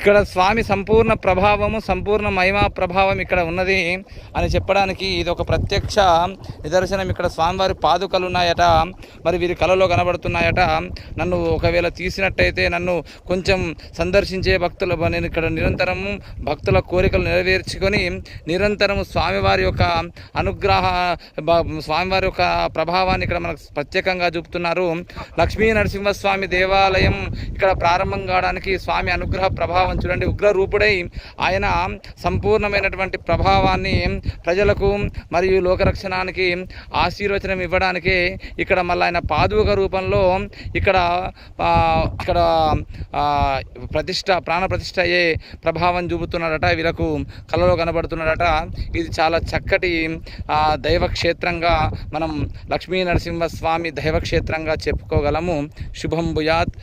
ఇక్కడ స్వామి సంపూర్ణ ప్రభావము, సంపూర్ణ మహిమా ప్రభావం ఇక్కడ ఉన్నది అని చెప్పడానికి ఇది ఒక ప్రత్యక్ష నిదర్శనం. ఇక్కడ స్వామివారి పాదుకలు ఉన్నాయట, మరి వీరి కళలో కనబడుతున్నాయట. నన్ను ఒకవేళ తీసినట్టయితే నన్ను కొంచెం సందర్శించే భక్తులు, నేను ఇక్కడ నిరంతరము భక్తుల కోరికలు నెరవేర్చుకొని నిరంతరము స్వామివారి యొక్క అనుగ్రహ, స్వామివారి యొక్క ప్రభావాన్ని ఇక్కడ మనకు ప్రత్యేకంగా చూపుతున్నారు. లక్ష్మీ నరసింహస్వామి దేవాలయం ఇక్కడ ప్రారంభం కావడానికి స్వామి అనుగ్రహ ప్రభావం చూడండి. ఉగ్ర రూపుడై ఆయన సంపూర్ణమైనటువంటి ప్రభావాన్ని ప్రజలకు మరియు లోకరక్షణానికి ఆశీర్వచనం ఇవ్వడానికి ఇక్కడ మళ్ళీ ఆయన పాదుక రూపంలో ఇక్కడ ప్రాణ ప్రతిష్ఠ అయ్యే ప్రభావం చూపుతున్నాడట, వీళ్ళకు కళలో కనబడుతున్నాడట. ఇది చాలా చక్కటి దైవక్షేత్రంగా మనం లక్ష్మీ నరసింహస్వామి దైవక్షేత్రంగా చెప్పుకోగలము. శుభం భూయాత్.